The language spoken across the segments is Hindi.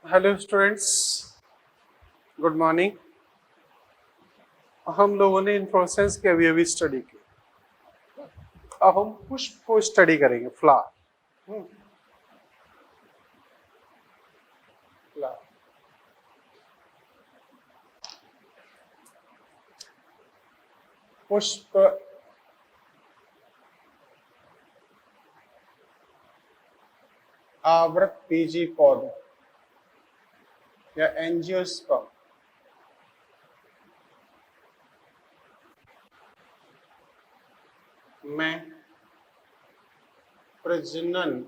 Hello students, good morning. हम लोगों ने इन्फ्लोरेसेंस की अभी स्टडी की। अब हम पुष्प को स्टडी करेंगे। फ्लावर फ्लावर पुष्प आवृत बीजी पौधे या एंजियोस्पर्म में प्रजनन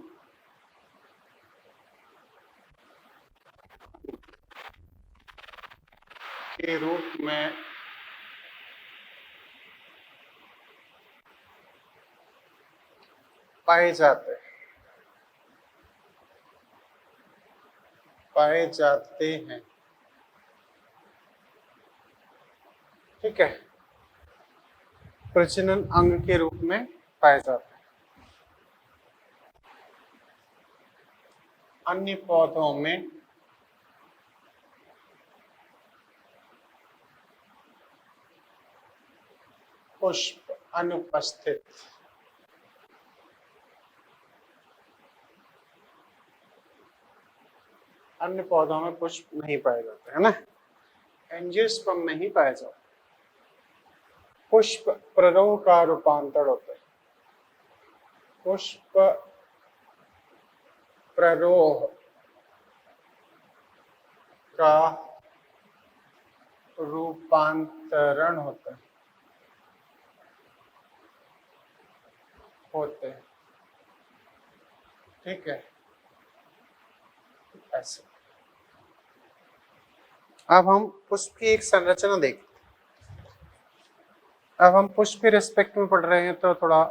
के रूप में पाए जाते हैं। ठीक है, प्रजनन अंग के रूप में पाए जाते हैं। अन्य पौधों में पुष्प अनुपस्थित। अन्य पौधों में पुष्प नहीं पाए जाते, है ना। एंजियोस्पर्म में ही पाए जाते। पुष्प प्ररोह का रूपांतर होता है। पुष्प प्ररोह का रूपांतरण होते हैं। ठीक है, ऐसे। अब हम पुष्प की एक संरचना देखें। अब हम पुष्प के रिस्पेक्ट में पढ़ रहे हैं तो थोड़ा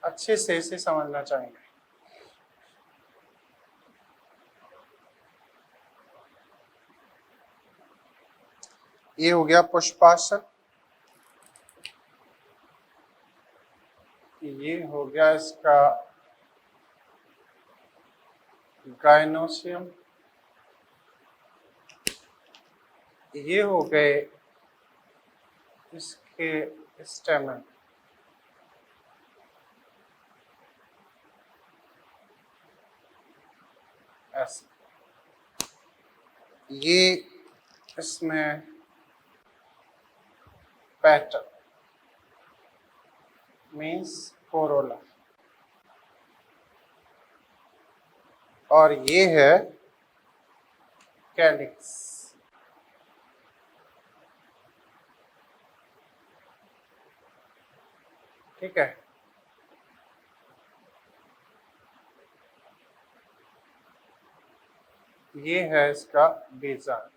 अच्छे से इसे समझना चाहेंगे। ये हो गया पुष्पासन, ये हो गया इसका गायनोसियम, ये हो गए इसके स्टेमन, ऐसे। ये इसमें पैटर्न मीन्स कोरोला, और ये है कैलिक्स। ठीक है, ये है इसका बीजांड।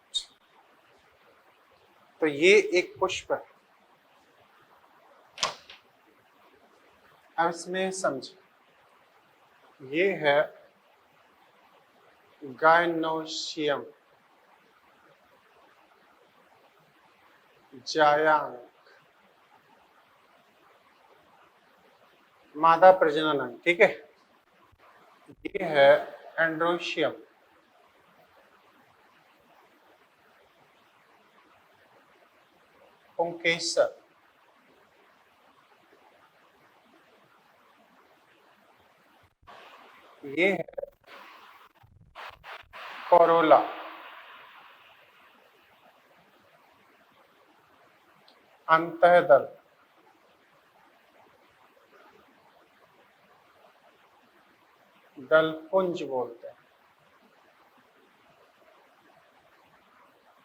तो ये एक पुष्प है। अब इसमें समझ, ये है गायनोसियम, जायांग, मादा प्रजनन अंग। ठीक है, ये है एंड्रोशियम, पुंकेसर, ये है कोरोला, अंतःदल, दलपुंज बोलते हैं।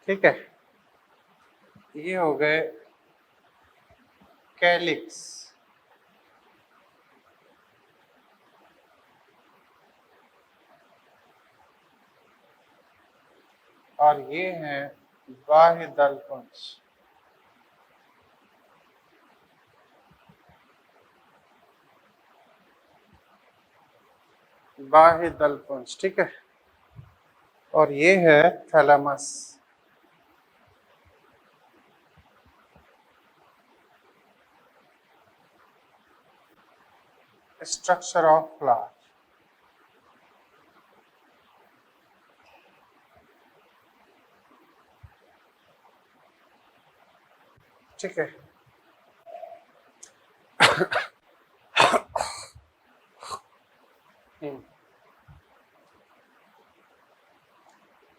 ठीक है, ये हो गए कैलिक्स, और ये है बाह्य दलपुंज। बाह्य दलपुंज, ठीक है, और ये है थैलेमस। स्ट्रक्चर ऑफ फ्लावर, ठीक है।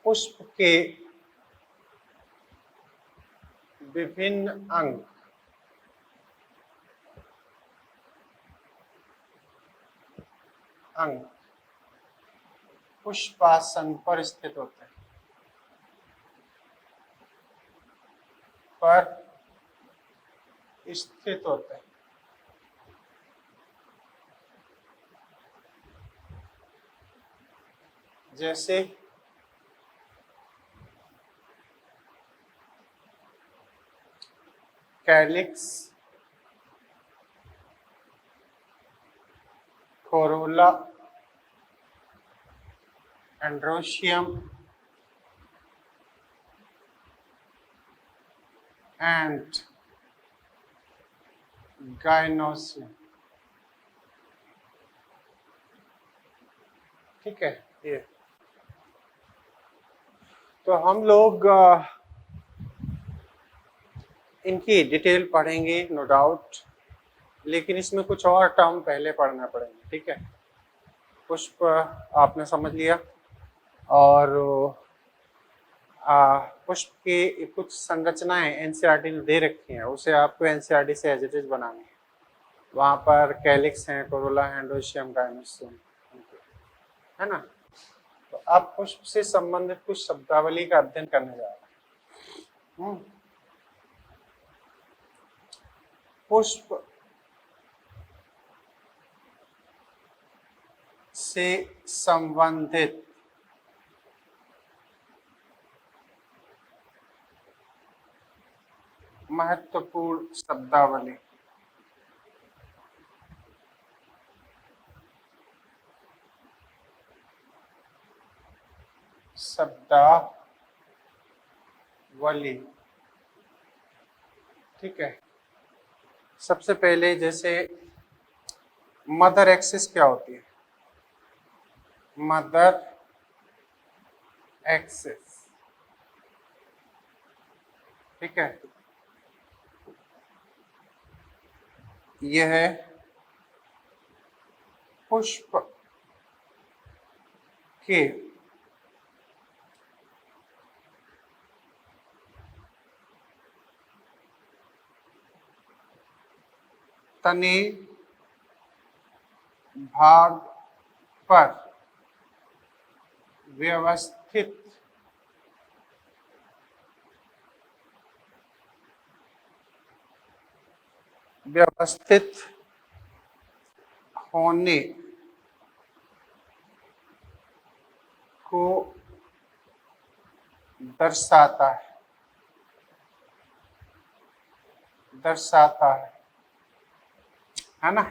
पुष्प के विभिन्न अंग पुष्पासन पर स्थित होते हैं, जैसे calyx, Corolla, androecium and gynoecium. ठीक है। ये तो हम लोग इनकी डिटेल पढ़ेंगे नो डाउट, लेकिन इसमें कुछ और टर्म पहले पढ़ना पड़ेंगे। ठीक है। पुष्प आपने समझ लिया, और पुष्प की कुछ संरचनाएं एनसीईआरटी ने दे रखी हैं, उसे आपको एनसीईआरटी से एज इट इज बनानी है। वहाँ पर कैलिक्स हैं, कोरोला, एंड्रोशियम, गाइनोसियम, है ना। तो आप पुष्प से संबंधित कुछ शब्दावली का अध्ययन करने जा रहे हैं। पुष्प से संबंधित महत्वपूर्ण शब्दावली। ठीक है। सबसे पहले जैसे मदर एक्सिस क्या होती है? मदर एक्सिस, ठीक है, यह पुष्प के तने भाग पर व्यवस्थित होने को दर्शाता है ना।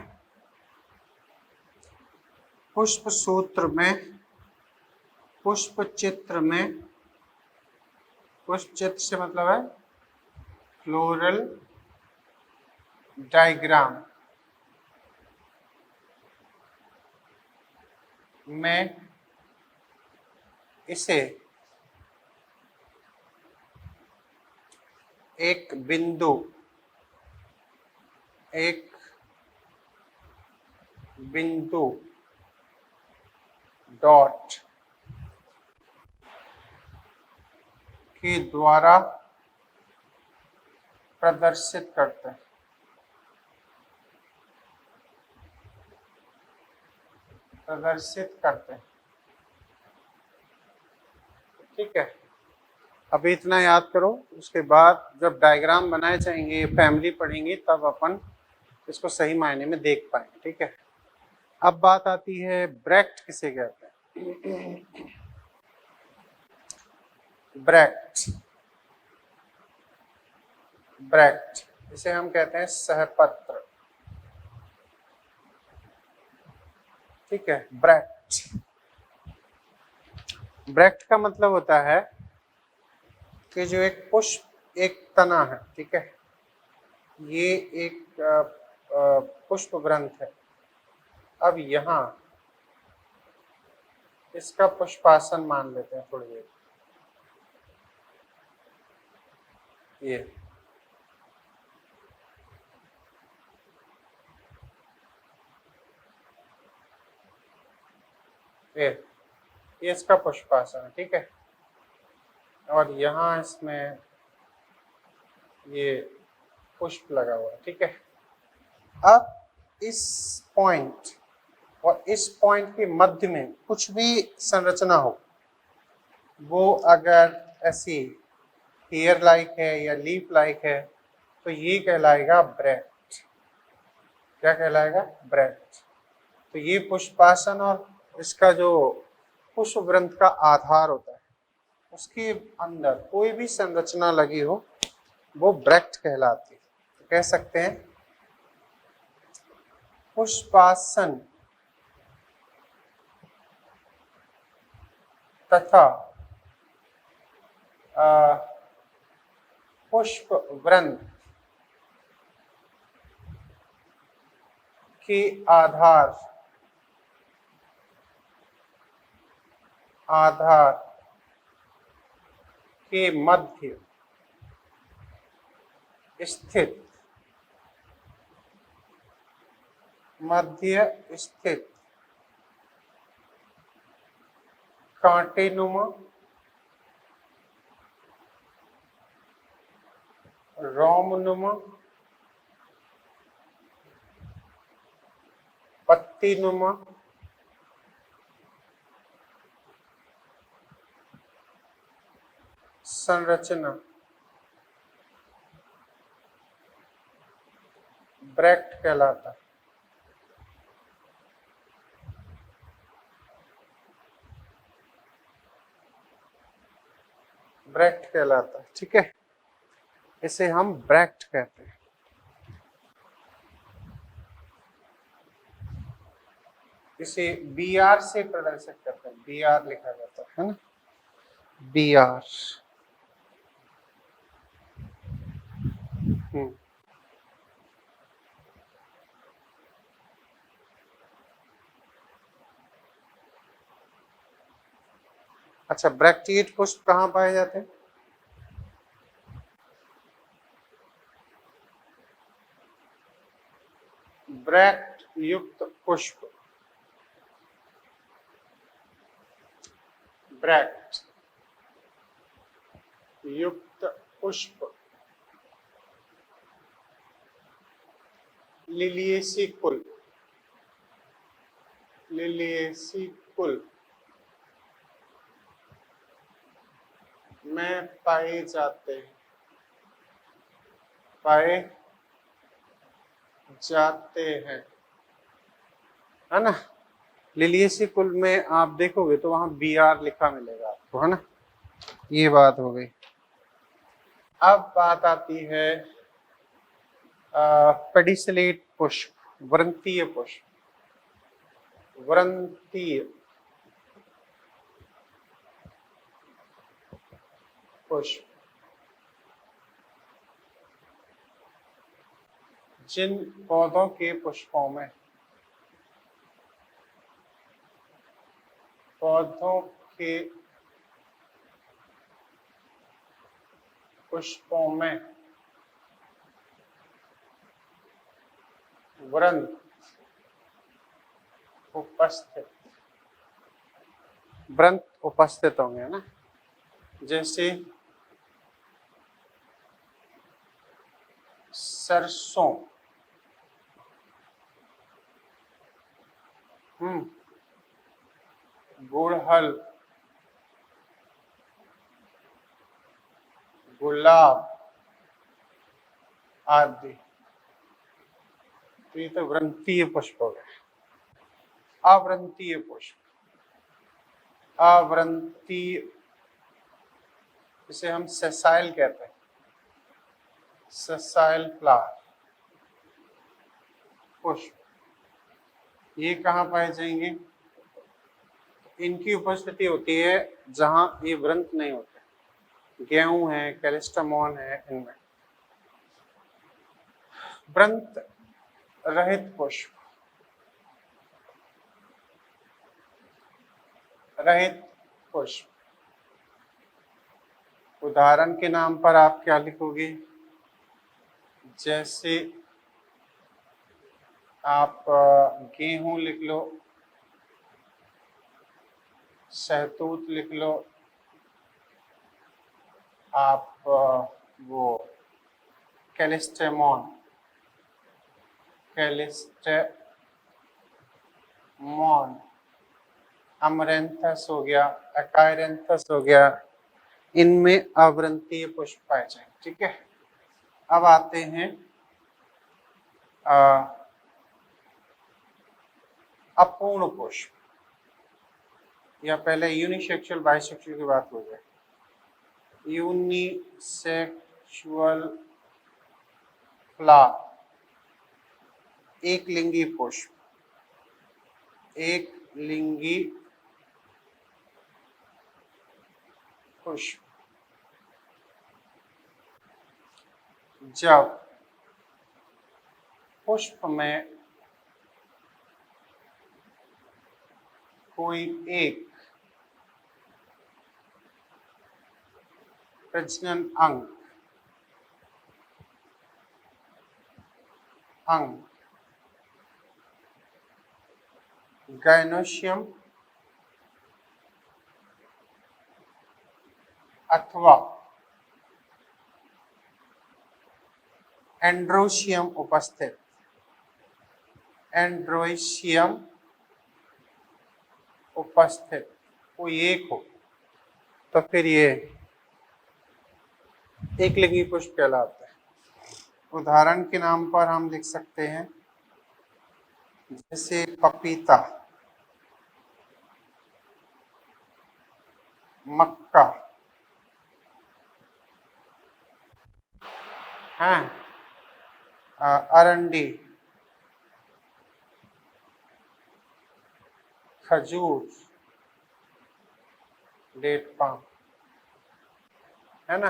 पुष्प सूत्र में, पुष्प चित्र से मतलब है फ्लोरल डायग्राम में इसे एक बिंदु डॉट के द्वारा प्रदर्शित करते हैं। ठीक है। अभी इतना याद करो, उसके बाद जब डायग्राम बनाए जाएंगे, फैमिली पढ़ेंगे, तब अपन इसको सही मायने में देख पाएंगे। ठीक है। अब बात आती है ब्रैक्ट किसे कहते हैं। ब्रैक्ट इसे हम कहते हैं सहपत्र। ठीक है। ब्रैक्ट का मतलब होता है कि जो एक पुष्प, एक तना है, ठीक है, ये एक पुष्प ग्रंथ है। अब यहाँ इसका पुष्पासन मान लेते हैं थोड़ी देर। ये ये इसका पुष्पासन है, ठीक है। और यहाँ इसमें ये पुष्प लगा हुआ है, ठीक है। अब इस पॉइंट और इस पॉइंट के मध्य में कुछ भी संरचना हो, वो अगर ऐसी हेयर लाइक है या लीफ लाइक है, तो ये कहलाएगा ब्रैक्ट। क्या कहलाएगा? ब्रैक्ट। तो ये पुष्पासन और इसका जो पुष्प ग्रंथ का आधार होता है, उसके अंदर कोई भी संरचना लगी हो, वो ब्रैक्ट कहलाती है। तो कह सकते हैं पुष्पासन तथा पुष्प ग्रंथ के आधार के मध्य स्थित कांटेनुमा रोमनुमा पत्तीनुमा संरचना ब्रैक्ट कहलाता है। ब्रैक्ट कहलाता है, ठीक है। इसे हम ब्रैक्ट कहते हैं। इसे BR से प्रदर्शित करते हैं, BR लिखा जाता है ना, BR। अच्छा, ब्रैक्टिएट पुष्प कहाँ पाए जाते हैं? ब्रैक्ट युक्त पुष्प, ब्रैक्ट युक्त पुष्प लिलिएसी कुल में पाए जाते हैं, है ना। लिलिएसी कुल में आप देखोगे तो वहां BR लिखा मिलेगा आपको, है ना। ये बात हो गई। अब बात आती है पेडिसिलेट पुष्प, व्रंतीय पुष्प, व्रंतीय पुष्प, जिन पौधों के पुष्पों में व्रंत उपस्थित होंगे ना। जैसे सरसों, गुड़हल, गुलाब आदि। तो ये तो व्रंतीय पुष्प हो गए। अव्रंतीय पुष्प, अव्रंतीय, इसे हम सेसाइल कहते हैं, सेसाइल फ्लावर पुष्प। ये कहाँ पाए जाएंगे? इनकी उपस्थिति होती है जहां ये व्रंत नहीं होते, गेहूं है, कैलिस्टामोन है, इनमें। व्रंत रहित पुष्प, उदाहरण के नाम पर आप क्या लिखोगे? जैसे आप गेहूं लिख लो, सहतूत लिख लो आप, वो कैलिस्टेमॉन, कैलिस्टेमॉन, अमरेंथस हो गया, अकायरेंथस हो गया, इनमें अवृंतीय पुष्प पाए जाएंगे। ठीक है, अब आते हैं अपूर्ण पुष्प, या पहले यूनिसेक्सुअल बाइसेक्सुअल की बात हो जाए। यूनिसेक्सुअल फ्लावर, एक लिंगी पुष्प, एक लिंगी पुष्प जब पुष्प में कोई एक प्रजनन अंग गायनोशियम अथवा एंड्रोशियम उपस्थित, एंड्रोशियम उपस्थित कोई एक हो, तो फिर ये एक लिंगी पुष्प कहलाता है। उदाहरण के नाम पर हम लिख सकते हैं जैसे पपीता, मक्का, हाँ, अरंडी, खजूर, डेट पाम, है ना।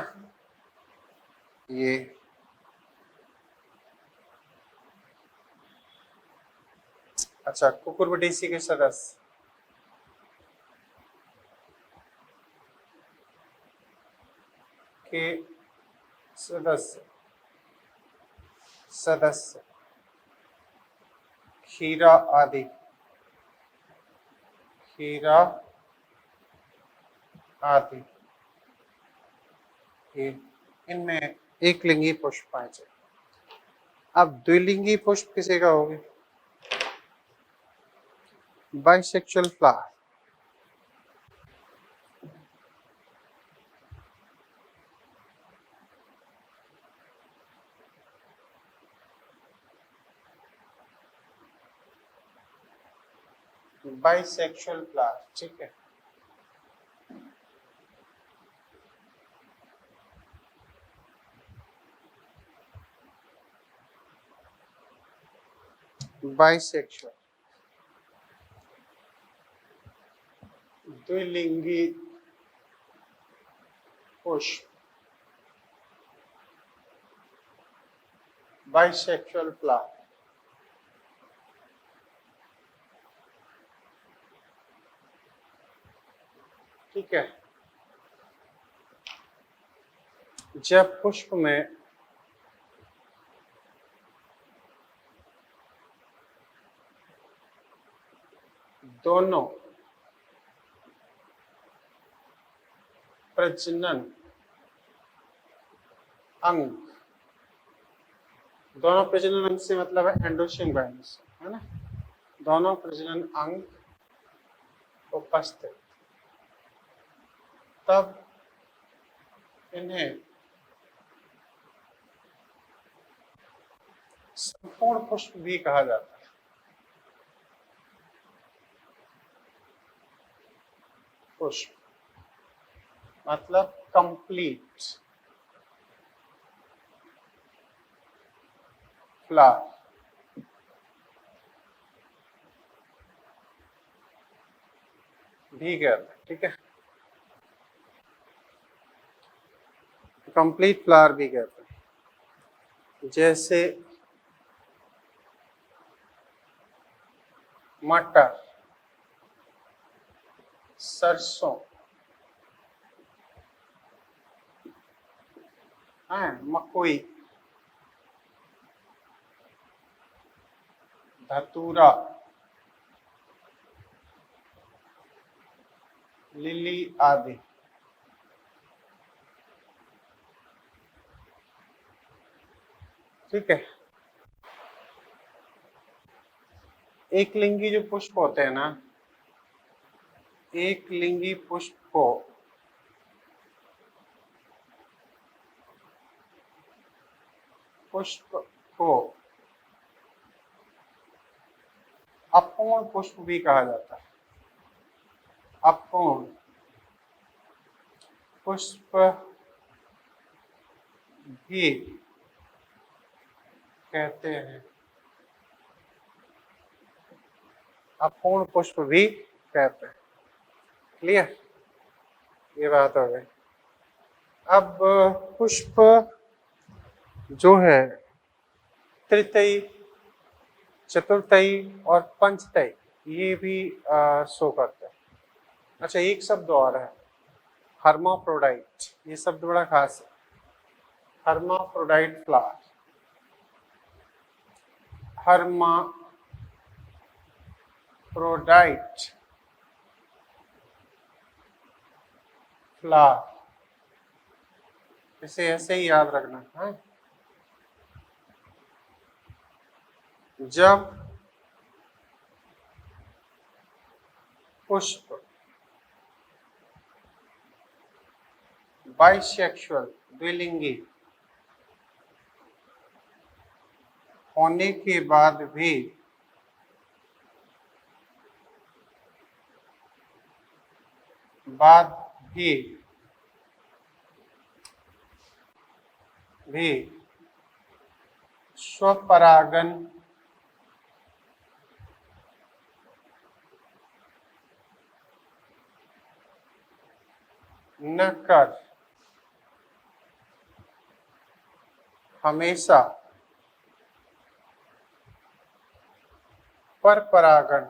ये अच्छा, कुकुरबिटेसी के सदस्य, के सदस्य खीरा आदि, खीरा आदि, इनमें एक लिंगी पुष्प पाए जाए। अब द्विलिंगी पुष्प किसे कहोगे? बाइसेक्सुअल फ्लावर, बाइसेक्सुअल फ्लावर, ठीक है। बाइसेक्सुअल द्विलिंगी पुष्प, बाइसेक्सुअल फ्लावर, ठीक है। जब पुष्प में दोनों प्रजनन अंग, दोनों प्रजनन अंग से मतलब है एंडोशियम गायनोशियम, है ना, दोनों प्रजनन अंग उपस्थित, तब इन्हें संपूर्ण पुष्प भी कहा जाता है। पुष्प मतलब कंप्लीट फ्लावर भी कहते हैं, ठीक है, कंप्लीट फ्लावर भी कहते हैं। जैसे मटर, सरसों, मकोई, धतूरा, लिली आदि। ठीक है। एक लिंगी जो पुष्प होते हैं ना, एक लिंगी पुष्प को अपूर्ण पुष्प भी कहा जाता है। अपूर्ण पुष्प भी कहते हैं। अपूर्ण पुष्प भी कहते हैं। क्लियर, ये बात हो गई। अब पुष्प जो है तृतीय, चतुर्थी और पंचतई ये भी शो करते हैं। अच्छा, एक शब्द और है, हर्माफ्रोडाइट। ये शब्द बड़ा खास है, हर्माफ्रोडाइट फ्लावर। हर्माफ्रोडाइट फ्लावर, इसे ऐसे ही याद रखना है। जब पुष्प बाइसेक्सुअल, द्विलिंगी होने के बाद भी स्वपरागन न कर हमेशा पर परागण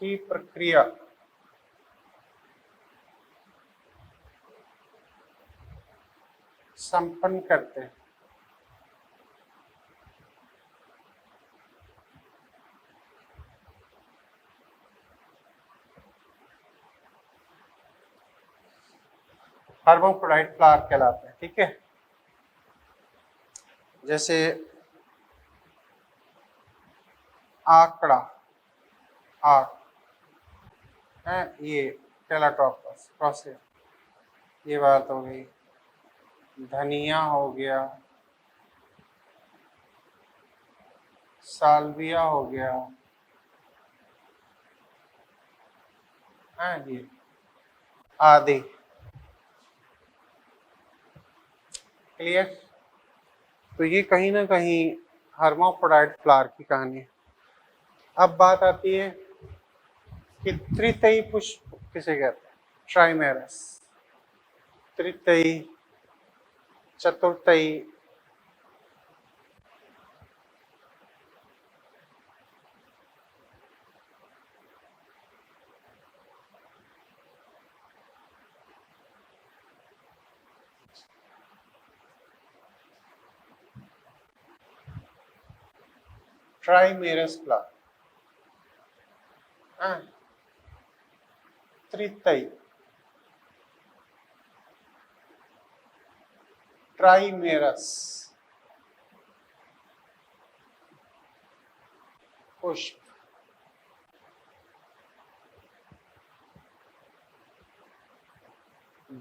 की प्रक्रिया संपन्न करते हैं। हर्माफ्रोडाइट फ्लावर कहलाते हैं। ठीक है, जैसे आंकड़ा, आक है, ये टेलाटॉपस प्रोसेस, ये बात हो गई। धनिया हो गया, साल्विया हो गया, है ये आदि। क्लियर, तो ये कहीं ना कहीं हर्माफ्रोडाइट फ्लावर की कहानी है। अब बात आती है कि तृतीय पुष्प किसे कहते हैं? ट्राइमेरस। तृतीय, चतुर्थी, ट्राइमेरस फ्लावर, तृतीय, ट्राइमेरस पुष्प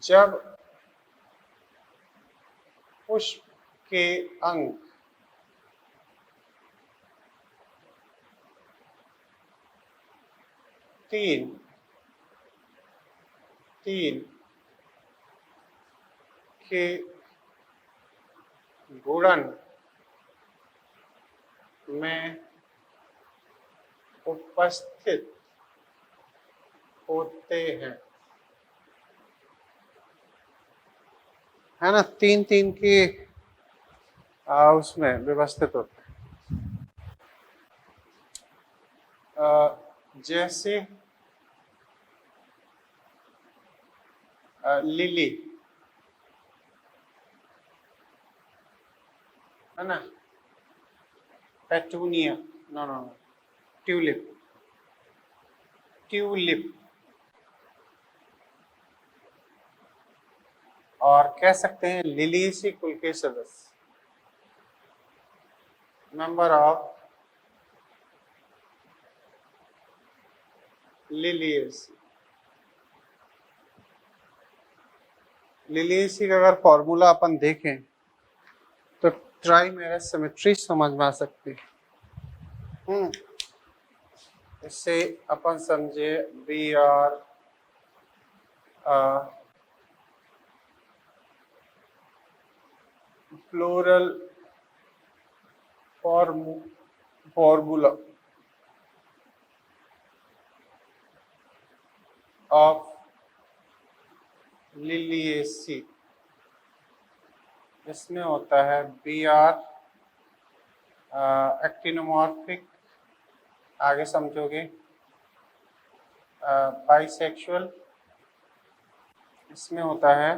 जब पुष्प के अंग तीन के गुणन में उपस्थित होते हैं, है ना, तीन के उसमें व्यवस्थित होते हैं। जैसे लिली, है ना, petunia, no no no, tulip, tulip, और कह सकते हैं लिलियेसी कुल के सदस्य, मेंबर ऑफ लिलियेसी। लिलियेसी का अगर फॉर्मूला अपन देखें तो ट्राइमेरस सिमेट्री समझ में आ सकती है। इससे अपन समझे B R floral formula of Liliaceae, इसमें होता है बी आर एक्टिनोमॉर्फिक, आगे समझोगे बाइसेक्सुअल, इसमें होता है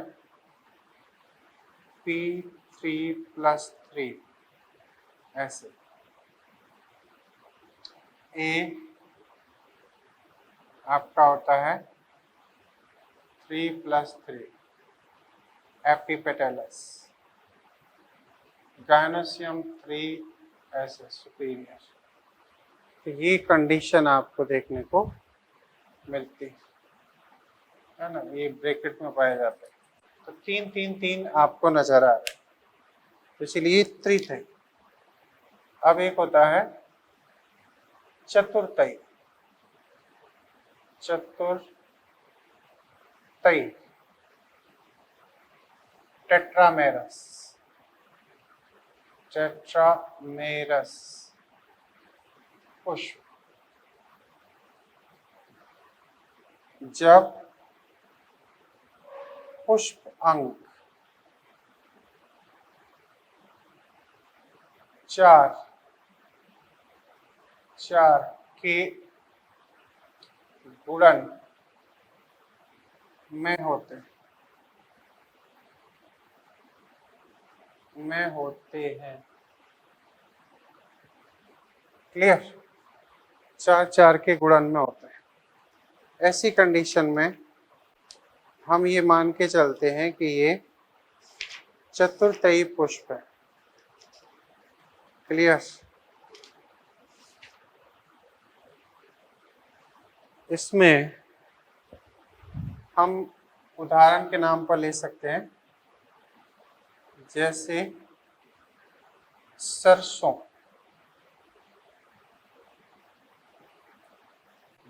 P3+3, ऐसे ए आपका होता है 3+3 एपिपेटलस, गायनोसियम 3 ऐसे सुपीरियर। तो ये कंडीशन आपको देखने को मिलती है ना, ये ब्रैकेट में पाया जाता है। तो 3 3 3 आपको नजर आ रहा है, तो इसलिए त्रित है। अब एक होता है चतुर्थई, चतुर्थई टेट्रामेरस, टेट्रामेरस पुष्प, जब पुष्प अंक 4 के गुणन में होते हैं। क्लियर? 4 के गुणन में होते हैं। ऐसी कंडीशन में हम ये मान के चलते हैं कि ये चतुर्थई पुष्प है। क्लियर? इसमें हम उदाहरण के नाम पर ले सकते हैं, जैसे सरसों,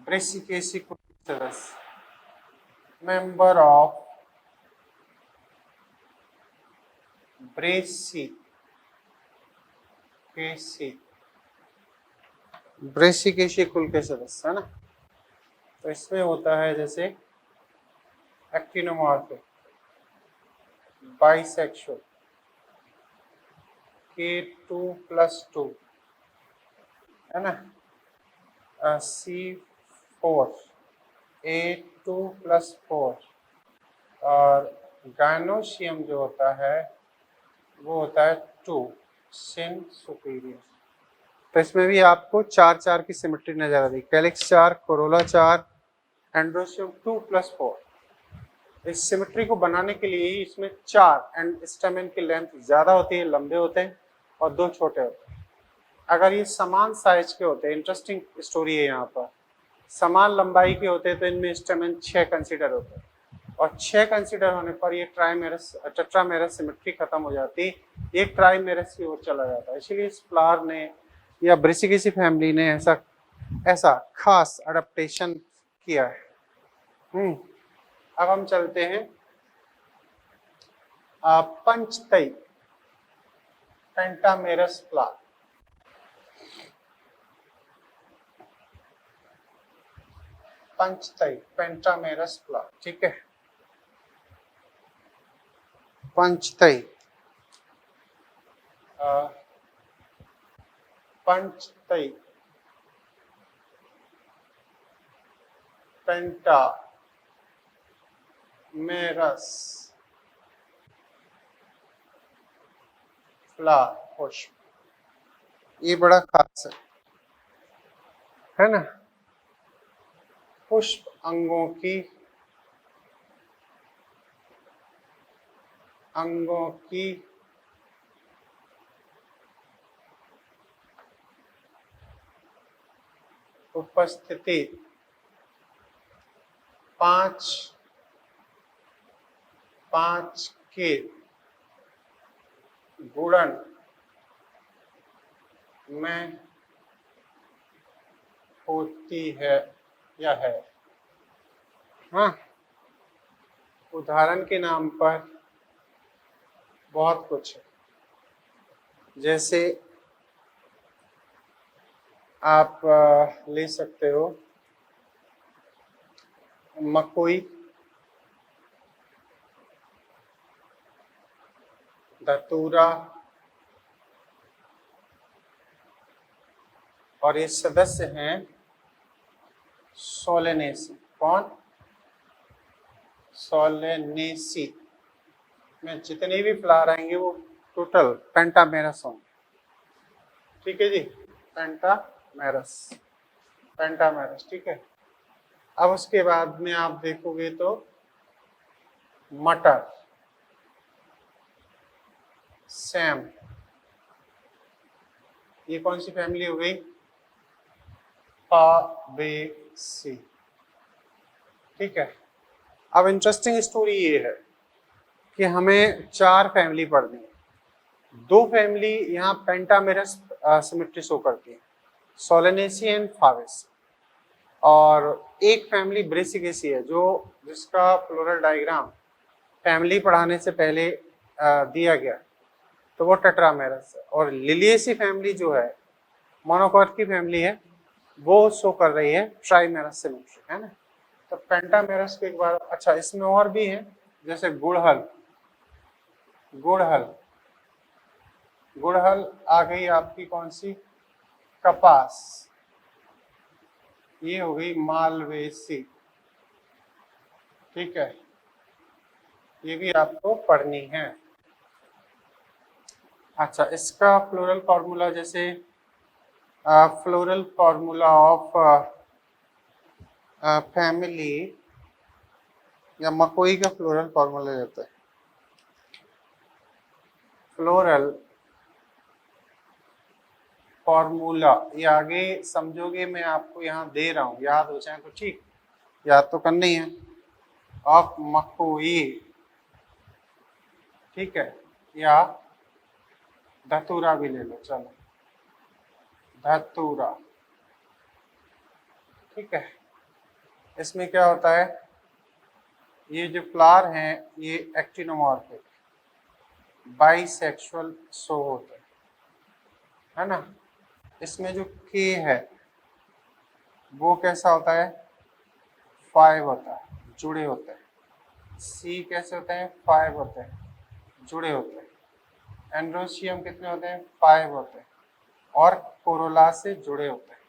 ब्रेसिकेसी कुलचरस, मेंबर ऑफ ब्रेसिकेसी कुल के सदस्य है ना। तो इसमें होता है जैसे एक्टिनोमॉर्फिक, बाइसेक्सुअल, K2+2 है ना, C4, A2+4, और गायनोसियम जो होता है वो होता है 2 सिन सुपीरियर। तो इसमें भी आपको 4 की सिमेट्री नजर आ रही, कैलिक्स 4, कोरोला 4, एंड्रोसियम 2+4। इस सिमेट्री को बनाने के लिए इसमें 4 एंड स्टेमेन की लेंथ ज्यादा होती है, लंबे होते हैं, और 2 छोटे होते हैं। अगर ये समान साइज के होते हैं, इंटरेस्टिंग स्टोरी है यहाँ पर, समान लंबाई के होते हैं तो इनमें स्टेमेन 6 कंसीडर होते हैं, और 6 कंसीडर होने पर ये ट्राइमेरस टेट्रामेरस सिमेट्री खत्म हो जाती है, एक ट्राइमेरस की ओर चला जाता है। इसीलिए इस फ्लावर ने या ब्रेसिकेसी फैमिली ने ऐसा खास अडेप्टेशन किया है। अब हम चलते हैं पंचतई पेंटामेरस फ्लावर। पंचतई पेंटामेरस फ्लावर, ठीक है। पंचतई पंचतई पेंटामेरस फ्लावर पुष्प, ये बड़ा खास है ना। पुष्प अंगों की उपस्थिति 5 के गुणन में होती है या है। हाँ, उदाहरण के नाम पर बहुत कुछ है, जैसे आप ले सकते हो मकोई, धतूरा, और ये सदस्य हैं सोलेनेसी। कौन? सोलेनेसी में जितने भी फ्लावर आएंगे वो टोटल पेंटामेरस होंगे। ठीक है जी, पेंटामेरस, ठीक है। अब उसके बाद में आप देखोगे तो मटर, सैम, ये कौन सी फैमिली हो गई? फाबेसी। ठीक है। अब इंटरेस्टिंग स्टोरी ये है कि हमें 4 फैमिली पढ़नी है। 2 फैमिली यहाँ पेंटामेरस सिमेट्री शो करती है, सोलेनेसी एंड फाबेसी, और एक फैमिली ब्रेसिकेसी है जो जिसका फ्लोरल डायग्राम फैमिली पढ़ाने से पहले दिया गया, तो वो टेट्रामेरस है। और लिलिएसी फैमिली जो है मोनोकॉट की फैमिली है, वो शो कर रही है ट्राइमेरस सिमेट्री, है ना। तो पेंटामेरस के एक बार, अच्छा इसमें और भी है, जैसे गुड़हल आ गई आपकी कौन सी? कपास, ये हो गई मालवेसी। ठीक है, ये भी आपको पढ़नी है। अच्छा, इसका फ्लोरल फॉर्मूला, जैसे फ्लोरल फॉर्मूला ऑफ फैमिली या मकोई का फ्लोरल फॉर्मूला लेते हैं। फ्लोरल फॉर्मूला, ये आगे समझोगे, मैं आपको यहाँ दे रहा हूँ, याद हो जाए तो ठीक, याद तो करनी है। ऑफ मकोई, ठीक है, या धतूरा भी ले लो, चलो धतूरा। ठीक है, इसमें क्या होता है, ये जो फ्लावर हैं ये एक्टिनोमॉर्फिक बाइसेक्सुअल शो होते हैं, है ना। इसमें जो के है वो कैसा होता है? 5 होता है, जुड़े होते हैं। सी कैसे होते हैं? 5 होते हैं, जुड़े होते हैं। एंड्रोशियम कितने होते हैं? 5 होते हैं, और कोरोला से जुड़े होते हैं।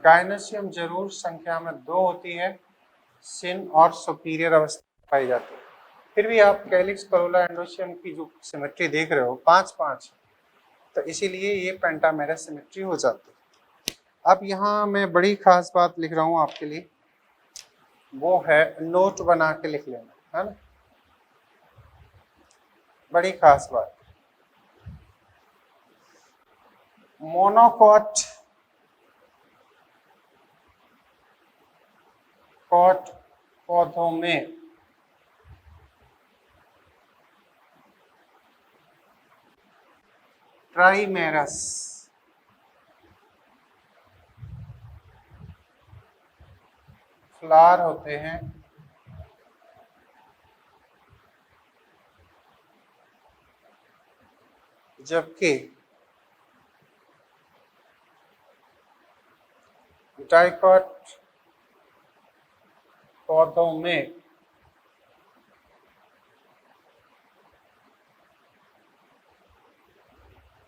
गायनोशियम जरूर संख्या में 2 होती है, सिन और सुपीरियर अवस्था पाई जाती है। फिर भी आप कैलिक्स, कोरोला, एंड्रोशियम की जो सिमेट्री देख रहे हो 5-5, तो इसीलिए ये पेंटामेरस सिमेट्री हो जाती है। अब यहाँ मैं बड़ी खास बात लिख रहा हूँ आपके लिए, वो है नोट बना के लिख लेना, है ना। बड़ी खास बात, मोनोकॉट पौधों में ट्राइमेरस फ्लावर होते हैं, जबकि डाइकॉट पौधों में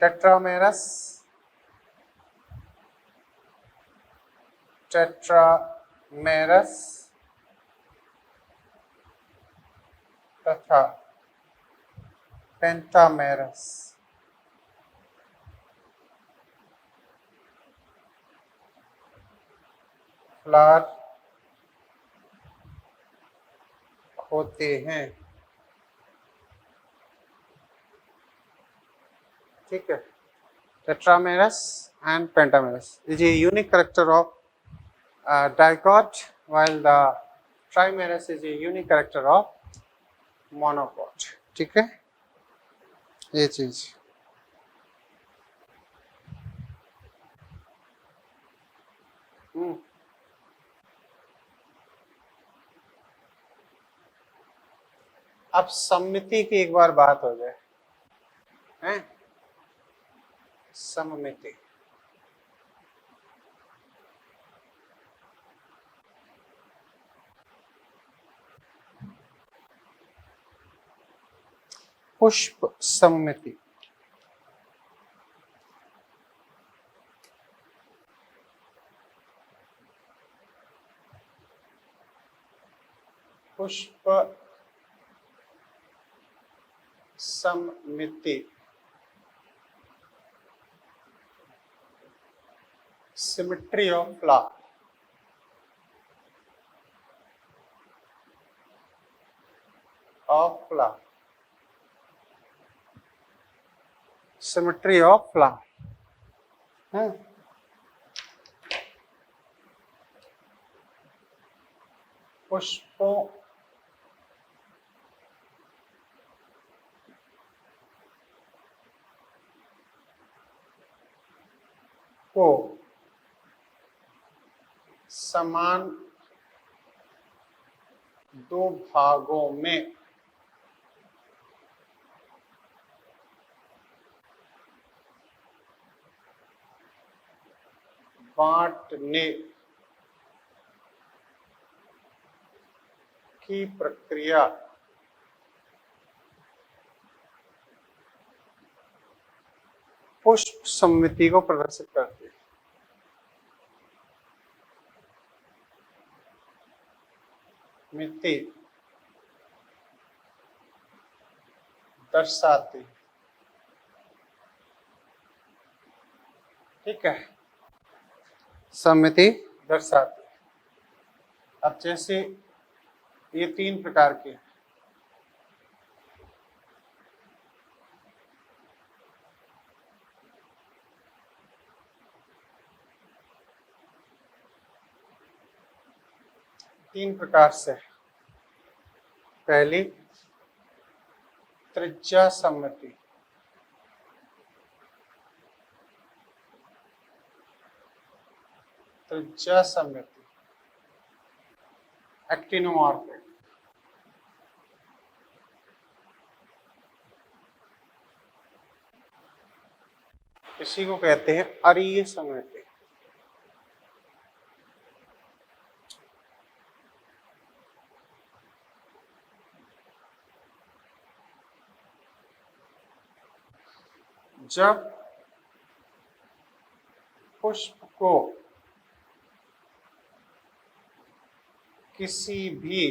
टेट्रामेरस तथा पेंटामेरस फ्लावर होते हैं। ठीक है, tetramerous and pentamerous is a unique character of dicot, while the trimerous is a unique character of monocot। ठीक है, ये चीज। अब सममिति की एक बार बात हो जाए, हैं? सममिति, पुष्प सममिति। पुष्प सममिति symmetry of flower, symmetry of flower. पुष्पों को समान दो भागों में बांटने की प्रक्रिया पुष्प सममिति को प्रदर्शित करती है। मिति दर्शाती, ठीक है, सममिति दर्शाती। अब जैसे ये तीन प्रकार के हैं, तीन प्रकार से। पहली त्रिज्या सममिति, त्रिज्या सममिति एक्टिनोमॉर्फिक। इसी को कहते हैं अरीय सममिति। जब पुष्प को किसी भी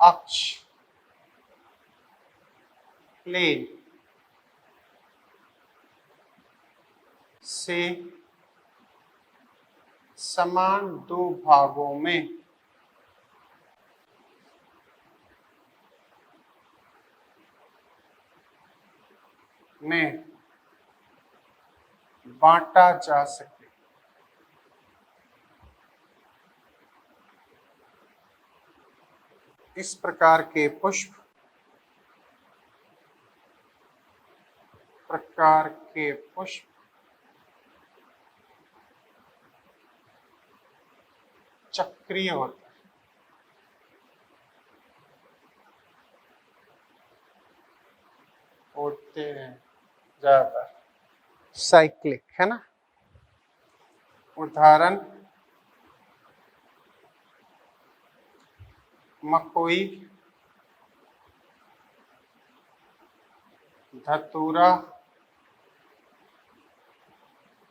अक्ष प्लेन से समान दो भागों में बांटा जा सके, इस प्रकार के पुष्प चक्रीय होते हैं। होते हैं ज्यादातर साइक्लिक, है ना। उदाहरण मकोई, धतूरा,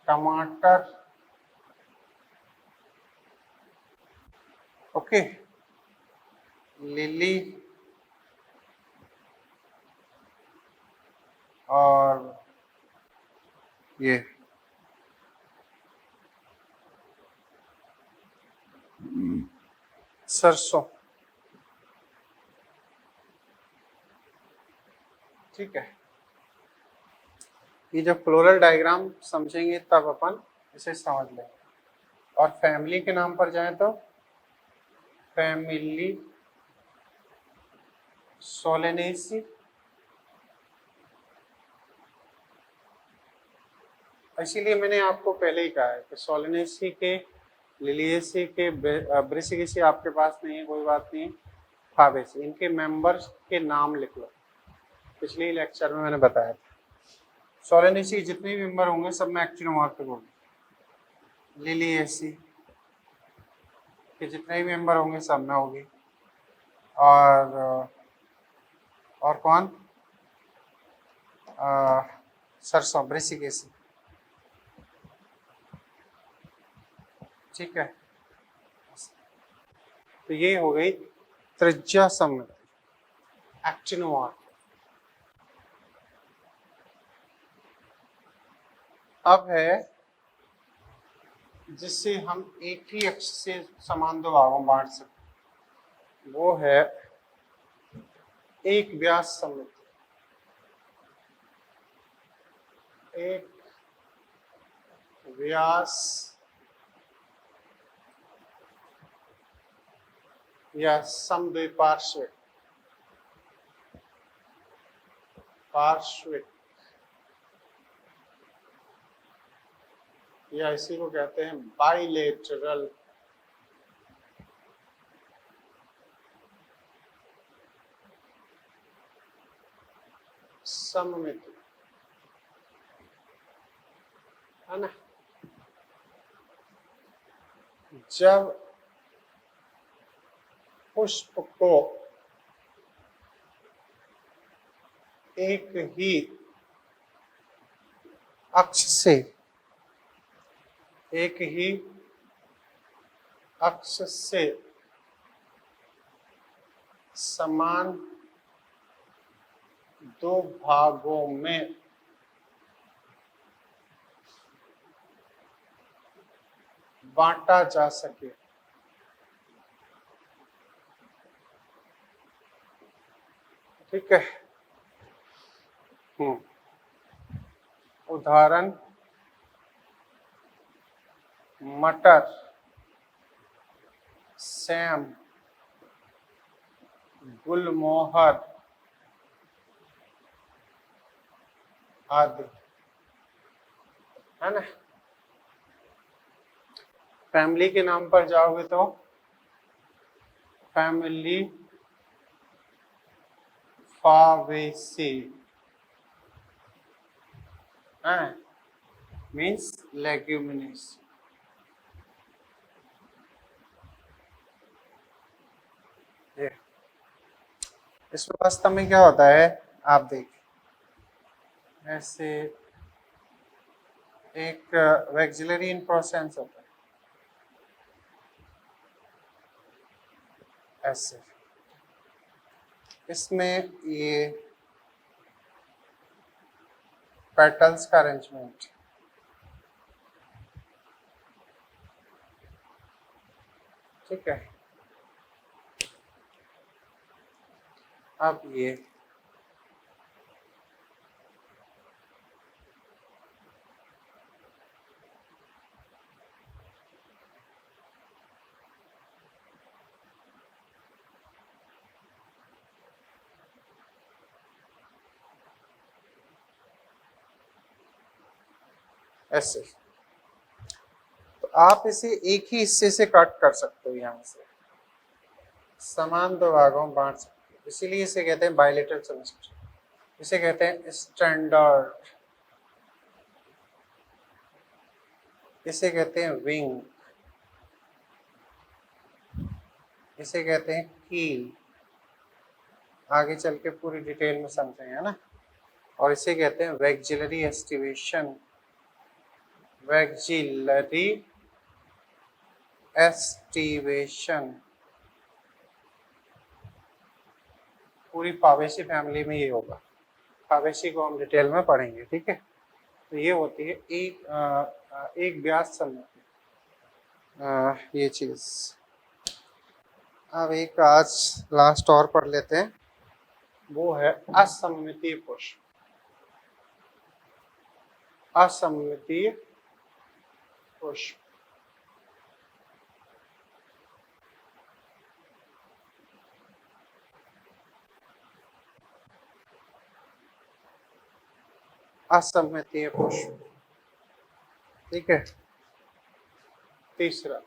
टमाटर, ओके, लिली और ये सरसों, ठीक है। ये जब फ्लोरल डायग्राम समझेंगे तब अपन इसे समझ लेंगे। और फैमिली के नाम पर जाएं तो फैमिली सोलेनेसी, इसीलिए मैंने आपको पहले ही कहा है कि सोलेनेसी के, लिलिएसी के, ब्रिसिकेसी आपके पास नहीं है, कोई बात नहीं। फाबेसी, इनके मेंबर्स के नाम लिख लो, पिछले लेक्चर में मैंने बताया था। सोलेनेसी जितने भी मेंबर होंगे सब में एक्टिनोमॉर्फिक होंगे, लिलिएसी के जितने भी मेंबर होंगे सब में होगी। और कौन, सरसों, ब्रिसिकेसी, ठीक है। तो ये हो गई त्रिज्या सममिति, एक्टिनोमॉर्फिक। अब है जिससे हम एक ही अक्ष से समान दो भागों बांट सकते, वो है एक व्यास सममिति। एक व्यास या समद्विपार्श्विक, पार्श्विक, या इसी को कहते हैं बाइलेटरल सममिति, है ना। जब पुष्प को एक ही अक्ष से, एक ही अक्ष से समान दो भागों में बांटा जा सके, ठीक है। उदाहरण मटर, सेम, गुलमोहर आदि, है ना। फैमिली के नाम पर जाओगे तो फैमिली फावेसी, मीन्स लेग्यूमिनेसी। इसमें वास्तव में क्या होता है, आप देखिए, ऐसे एक वैक्सिलरी इन्फ्लोरेसेंस होता है, ऐसे इसमें ये पेटल्स का अरेंजमेंट, ठीक है। अब ये ऐसे, तो आप इसे एक ही हिस्से से कट कर सकते हो, यहां से समान दो भागों में बांट सकते हो, इसीलिए इसे कहते हैं बायलेटरल सममिति। इसे कहते हैं स्टैंडर्ड, इसे कहते हैं विंग, इसे कहते हैं कील, आगे चल के पूरी डिटेल में समझेंगे, है ना। और इसे कहते हैं वैक्सिलरी एस्टिवेशन, वैक्सिलरी एस्टिवेशन, पूरी फावेसी फैमिली में ये होगा। फावेसी को हम डिटेल में पढ़ेंगे, ठीक है। तो ये होती है एक व्यास सममिति, ये चीज। अब एक आज लास्ट और पढ़ लेते हैं, वो है असममितीय पुष्प। असममितीय पुष्प। असममितीय पुष्प, ठीक है। तीसरा,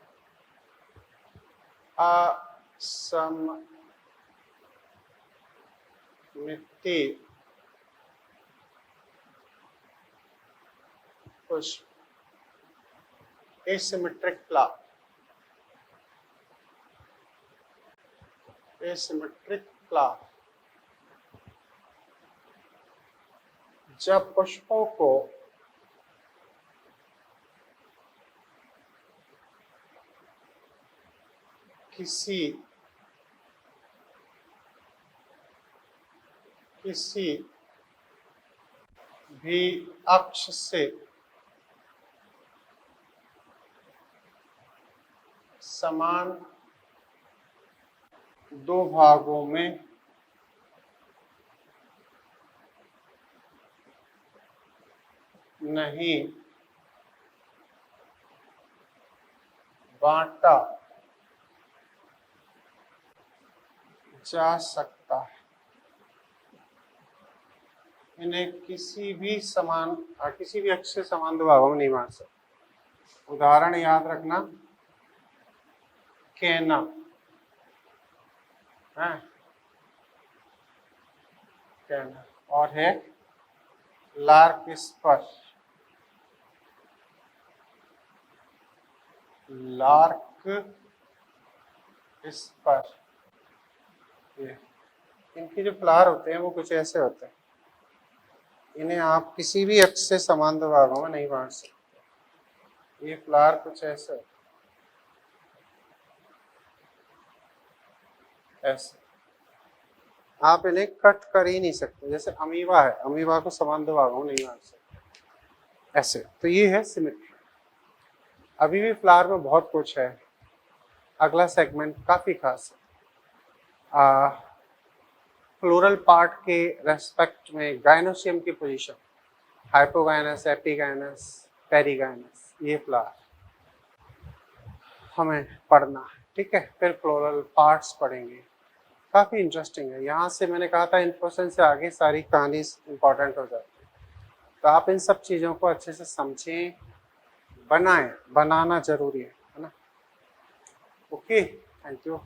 असममितीय पुष्प, एसिमेट्रिक फ्लावर। एसिमेट्रिक फ्लावर, जब पुष्पों को किसी भी अक्ष से समान दो भागों में नहीं बांटा जा सकता है। इन्हें किसी भी अक्ष से समान दो भागों में नहीं बांट सकते। उदाहरण याद रखना, कहना है, कहना, और है लार्किस्पर। लार्किस्पर, ये इनके जो फ्लावर होते हैं वो कुछ ऐसे होते हैं। इन्हें आप किसी भी अक्ष से समान दो भागों में नहीं बांट सकते। ये फ्लावर कुछ ऐसे होते हैं, ऐसे। आप इन्हें कट कर ही नहीं सकते। जैसे अमीबा है, अमीबा को समान दो भागों में नहीं बांट सकते, ऐसे। तो ये है सिमेट्री। अभी भी फ्लावर में बहुत कुछ है। अगला सेगमेंट काफी खास है। फ्लोरल पार्ट के रेस्पेक्ट में गाइनोसियम की पोजीशन, हाइपोगाइनस, एपिगाइनस, पेरिगाइनस, ये फ्लावर हमें पढ़ना है, ठीक है। फिर फ्लोरल पार्ट्स पढ़ेंगे, काफ़ी इंटरेस्टिंग है। यहाँ से मैंने कहा था इन्फोसेंस से आगे सारी कहानी इंपॉर्टेंट हो जाती है। तो आप इन सब चीज़ों को अच्छे से समझें, बनाएं, बनाना जरूरी है ना। Okay, thank you.